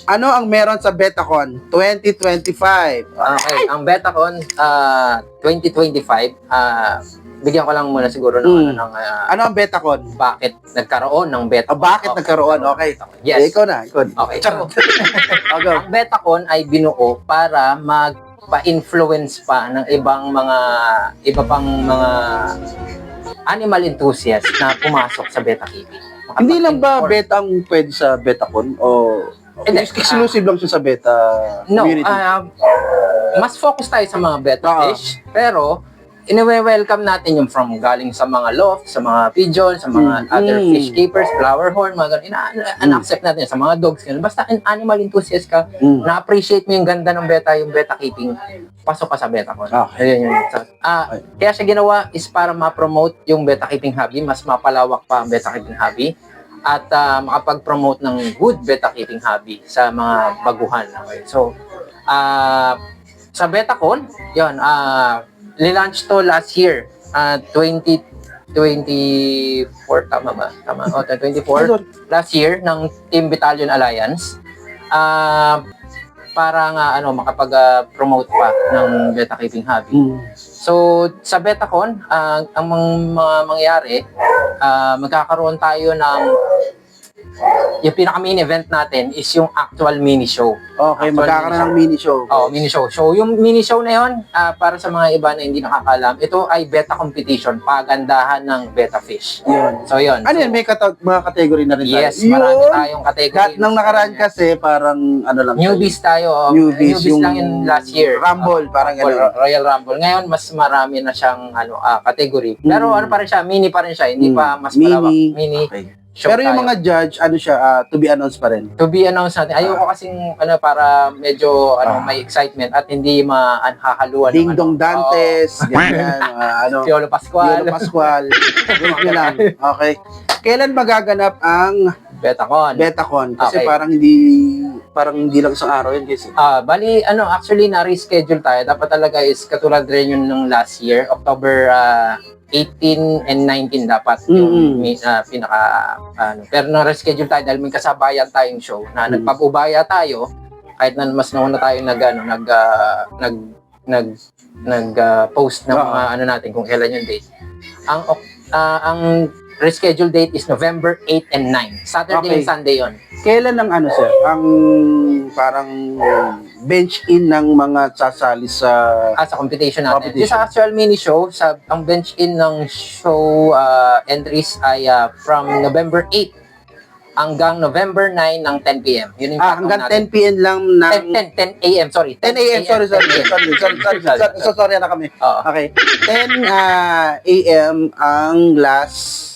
Ano ang meron sa Betacon 2025? Okay, ang Betacon 2025, bigyan ko lang muna siguro ng Ano ang Betacon? bakit nagkaroon ng Betacon. Bakit nagkaroon? Okay. Yes. Ikaw na. Ikaw. Okay. Charot. So, Go. ang Betacon ay binuo para magpa-influence pa ng iba pang mga animal enthusiasts na pumasok sa beta keeping. Hindi lang ba beta ang pwede sa Betacon? O Hindi. exclusive lang siya sa beta No, community? mas focus tayo sa mga beta Oo. fish, pero ine-welcome natin yung from galing sa mga loft, sa mga pigeon, sa mga other fish keepers, flower horn, mga ganun. Ina-accept natin yan, sa mga dogs. Ganun. Basta animal enthusiast ka, na-appreciate mo yung ganda ng yung beta keeping, pasok ka sa Betacon. Okay. Ayun yun. Kaya siya ginawa is para ma-promote yung beta keeping hobby, mas mapalawak pa ang beta keeping hobby, at makapag-promote ng good beta keeping hobby sa mga baguhan. Okay? So, sa Betacon, yun, nilaunch to last year, 2024, tama ba? Tama, 2024, last year, ng Team Battalion Alliance, para nga, makapag-promote pa ng beta keeping hobby. So, sa Betacon, ang mga mangyayari, magkakaroon tayo ng yung pinaka-main event natin is yung actual mini show. Okay, magkakaroon ng mini show. Mini show. So, yung mini show na yun, para sa mga iba na hindi nakakaalam, ito ay beta competition, pagandahan ng beta fish. Yun. So, yun. Ano yan? May mga category na rin tayo. Yes, marami tayong category. Nang nakaraan kasi, parang ano lang. Newbies tayo. Newbies yung lang yun last year. Rumble, parang gano'n. Royal Rumble. Ngayon, mas marami na siyang category. Pero ano pa rin siya, mini pa rin siya. Hindi pa mas malawak. Mini. Okay. Show Pero yung tayo. mga judge, ano siya, to be announced pa rin. To be announced natin. Ayoko kasing para medyo may excitement at hindi mahahaluan. Ding Dong Dantes, ganyan, Piolo Pascual. Piolo Pascual. Wait nyo lang. Okay. Kailan magaganap ang Betacon. Betacon? Kasi Okay. parang hindi lang isang araw yun kasi. Bali, actually, na-reschedule tayo. Dapat talaga is katulad rin yun ng last year, October 18 and 19 dapat yung pero na-reschedule tayo dahil may kasabayan tayong show na nagpag-ubaya tayo kahit na mas nauna tayo post ng mga natin kung kailan yung date. Ang reschedule date is November 8 and 9. Saturday and Sunday yon. Kailan ang sir? Ang parang bench in ng mga sasali sa Sa competition natin. Competition. Sa actual mini show, ang bench in ng show entries ay from November 8 hanggang November 9 ng 10 p.m. Yun yung hanggang 10 p.m. lang ng 10 a.m. Sorry. 10 a.m. Sorry. Sorry na kami. Oo. Okay. 10 a.m. ang last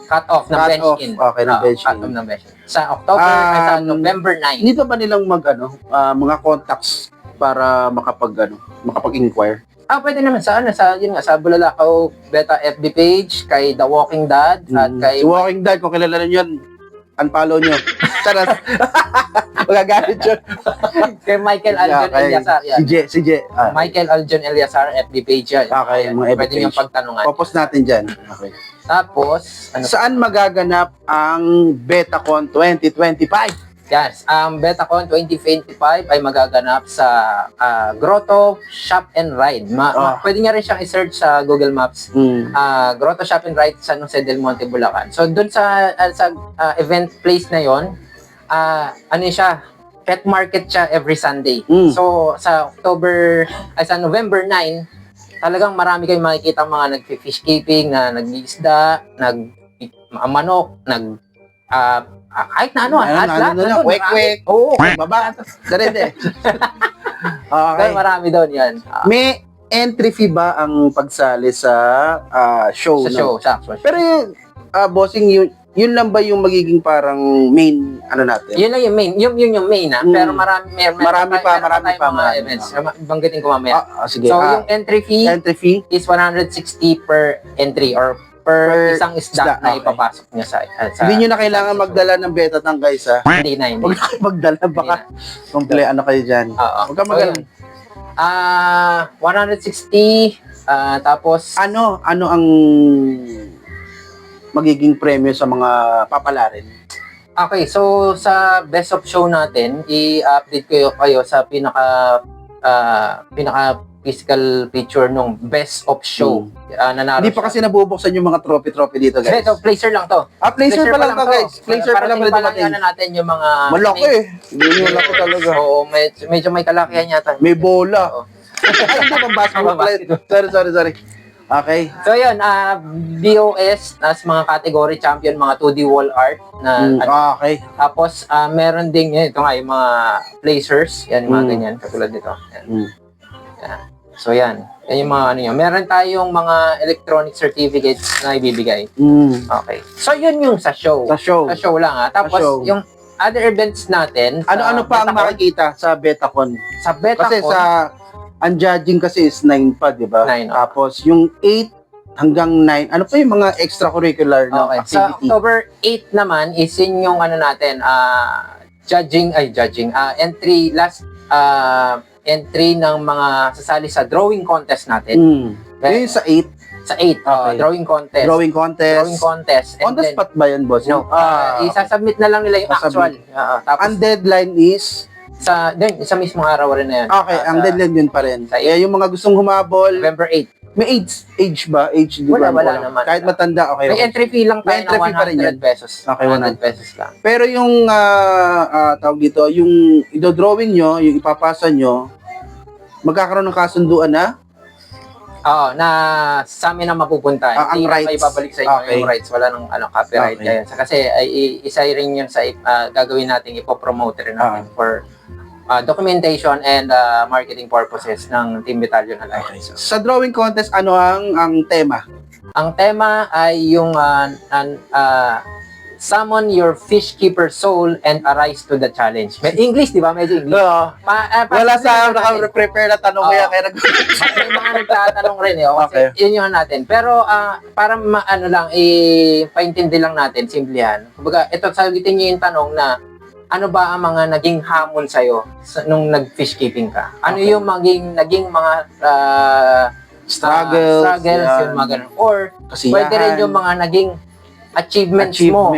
Cut off ng Cut bench off. in. Okay, ng bench cut in. off ng bench in. Sa October, sa November 9. Hindi pa ba nilang mga contacts para makapag-inquire? Pwede naman sa sa Bulalakaw Beta FB page, kay The Walking Dad, at kay Si Walking Dead, kung kilala nyo yun, unfollow nyo. Charas. Magagalit yun. kay Michael Aljon Eliasar. Yan. Si J. Michael Aljon Eliasar, FB page yan. Okay, Ayan, mga FB pwede niyong page. pagtanungan. Popos natin dyan. Okay. Tapos, Saan magaganap ang Betacon 2025? yes, ang Betacon 2025 ay magaganap sa Grotto Shop and Ride. Pwede niya rin siyang i-search sa Google Maps. Grotto Shop and Ride San Jose del Monte, Bulacan. So, dun sa event place na yon, siya, pet market siya every Sunday. So, sa November 9, talagang marami kayong makikita mga nag-fish keeping, na nag-iisda, manok, kahit na lahat. Kwek-kwek. Oo. Baba. Darede. Okay. Marami doon yan. May entry fee ba ang pagsali sa show? Sa show, sa actual show. Pero bossing, yun lang ba yung magiging parang main natin? Yun lang yung main. Yun yung main, ha? Pero marami pa mga events. Banggitin ko mamaya. Sige. So, yung entry fee is 160 per entry or per isang isda na okay. ipapasok niya sa Hindi nyo na kailangan magdala ng beta tang guys, ha? Hindi na. Huwag na kayo magdala, baka kayo dyan. Oo. Huwag ka magdala. 160, tapos Ano ang magiging premyo sa mga papalarin? Okay, so sa best of show natin, i-update ko kayo sa pinaka physical picture nung best of show. Na Hindi pa kasi nabubuksan yung mga trophy dito, guys. Ito, placer lang to. Placer pa lang to, guys. Placer pa lang Parating dumating. na natin yung mga... Malaki eh. Hindi malaki talaga. Oo, medyo may kalakihan yata. May bola. Oo. Ay, hindi pang basketball pala. Sorry. Okay. So yun, BOS as mga category champion, mga 2D wall art na Okay. tapos meron din ito nga yung mga placers, yan yung mga ganyan katulad nito. Yan. Yan. So yan yung mga ano yun. Meron tayong mga electronic certificates na ibibigay. Okay. So yun yung sa show. Sa show. Sa show lang Tapos show. yung other events natin, Ano pa ang Betacon, makikita sa Betacon? sa Betacon, Kasi ang judging kasi is 9 pa, di ba? 9, Tapos yung 8 hanggang 9, ano pa yung mga extracurricular na okay. Sa activity? October 8 naman is yun yung ano natin, entry ng mga sasali sa drawing contest natin. Yung sa 8, Sa 8, Okay. drawing contest. drawing contest. And On the then, spot ba yun, boss? no, isasubmit na lang nila yung actual. Sasubmit. Tapos Ang deadline is, sa mismong araw rin na yan. okay, ang deadline yun pa rin. sa Kaya yung mga gustong humabol, November 8. may age ba? Age, di ba? Wala naman. Kahit matanda, okay. May entry fee lang May tayo entry fee pa rin na yan. 100 pesos. Okay, 100 pesos lang. Pero yung tawag dito, yung idodrawing nyo, yung ipapasa nyo, magkakaroon ng kasunduan na Oo, na sa amin na mapupunta. ang Hindi rights. na ibabalik sa inyo Okay. yung rights. Wala nang copyright. Okay. Kaya, kasi isa rin yun sa gagawin natin, ipopromote rin natin for documentation and marketing purposes ng Team Battalion Alliance. Sa drawing contest, ano ang tema? Ang tema ay yung summon your fish keeper soul and arise to the challenge. May English, di ba? Medyo English. Wala sa naka-prepare na tanong kaya kaya May mga nagtatanong rin kasi Okay. yun yung natin. Pero para paintindi lang natin, simplihan. Kumbaga, ito sagutin niyo yung tanong na ano ba ang mga naging hamon sa'yo nung nag-fish keeping ka? Ano Okay. yung naging mga struggles, yung mga ganun. Or kasiyahan. pwede rin yung mga naging achievements mo.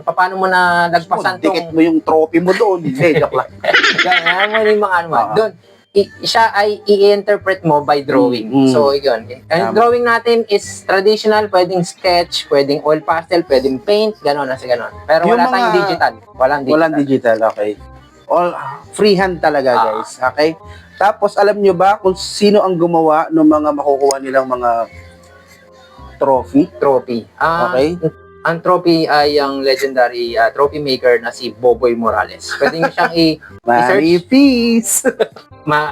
Paano mo na nagpasan Dikit mo yung trophy mo doon. Hindi, joke lang. Ganyan mo yung mga ano. Doon, siya ay i-interpret mo by drawing. So, yun. Ang drawing natin is traditional, pwedeng sketch, pwedeng oil pastel, pwedeng paint, gano'n na gano'n. Pero Yung wala mga- tayong digital. Walang digital, okay. All freehand talaga, guys. Okay? Tapos, alam nyo ba kung sino ang gumawa ng mga makukuha nilang mga trophy? Trophy. Okay. Ang trophy ay ang legendary trophy maker na si Boboy Morales. Pwede nyo siyang Mary Peace!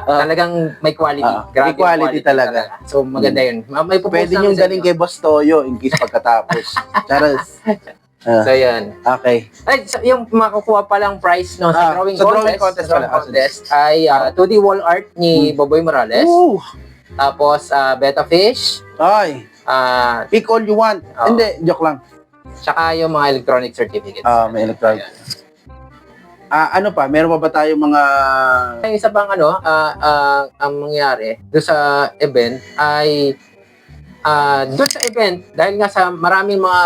talagang may quality. may Grabe yung quality talaga. So, maganda yun. May Pwede pupost nyo namin sa galing inyo. kay Boss Toyo in case pagkatapos. Charas. So, yan. Okay. Ay, so, yung makukuha palang prize no, sa drawing sa contest, drawing contest sa drawing pala. contest ay 2D wall art ni Boboy Morales. Woo! Tapos, Betta Fish. Ay, pick all you want. Oo. Hindi, joke lang. Tsaka yung mga electronic certificates. May electronic. Ano pa? Meron pa ba tayo mga... Yung isa pang ang mangyari doon sa event ay doon sa event, dahil nga sa maraming mga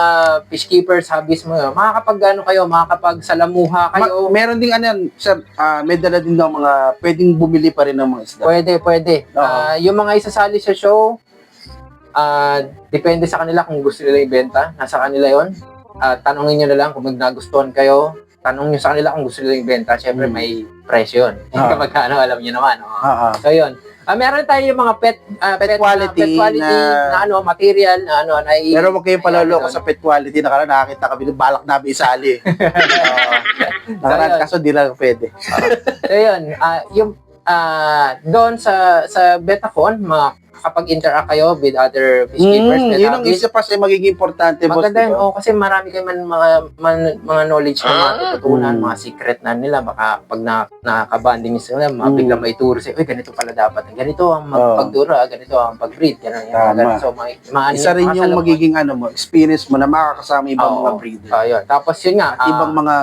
fish keepers, hobbies mo, makakapagsalamuha kayo. Meron ding ano yan, sir, may dala din ng mga pwedeng bumili pa rin ng mga isda. Pwede. Yung mga isasali sa show, depende sa kanila kung gusto nila ibenta. Nasa kanila yon. Tanungin nyo na lang kung nagustuhan kayo. Tanong nyo sa kanila kung gusto nila ibenta. Siyempre, may presyo yun. Kapag alam nyo naman. So, yun. Meron tayo yung mga pet quality na material na pero wag kayong paloloko sa pet quality. Nakakita kami ng balak namin isali. Kaso di lang pwede. So, yun. Yung doon sa Betacon, makakapag-interact kayo with other fish keepers. Yun ang isa pa sa magiging importante, boss. Maganda yun. Diba? Kasi marami kayo mga knowledge na matututunan, mga secret na nila. Baka pag nakabanding sila, biglang may turo sa'yo, ganito pala dapat. Ganito ang pagdura, ganito ang pag-breed. Ganun. So, isa rin yung magiging experience mo na makakasama ibang mga breeder. Tapos yun nga. Ibang mga...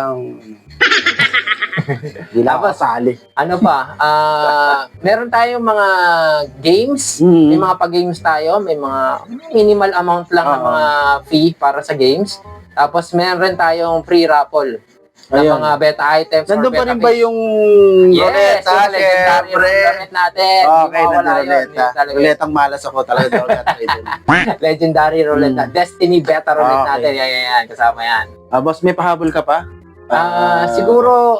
Hindi lang kasali. Ano pa? Meron tayong mga games. May mga pag-games tayo. May mga minimal amount lang ng mga fee para sa games. Tapos meron tayong free raffle. ng Ayun. mga beta items. or Nandun pa beta rin ba kits. yung Yes, Roleta, yung legendary syempre? roulette natin. Okay, Hindi mawawala nandun yun. Roleta. Yun talaga. Roletang malas ako talaga daw natin. Legendary roulette na. Destiny beta roulette Okay. natin. Yan. Kasama yan. Boss, may pahabol ka pa? Siguro,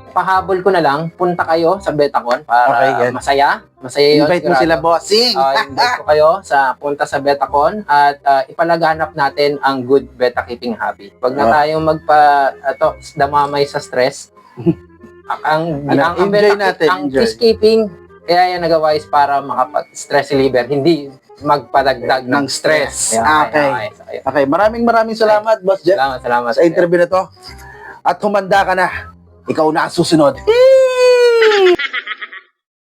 pahabol ko na lang, punta kayo sa Betacon para Okay, yan. masaya. Masaya yun. Invite mo sigurado. sila, bossing. Invite ko kayo punta sa Betacon at ipalaganap natin ang good beta keeping hobby. Huwag na tayong damamay sa stress. Enjoy natin, ang enjoy. peacekeeping, kaya yan nagawa is para makapag-stress reliever, hindi magpadagdag ng stress. Okay. Okay, maraming salamat, Boss Jeff, Salamat. sa interview na to. At humanda ka na. Ikaw na ang susunod.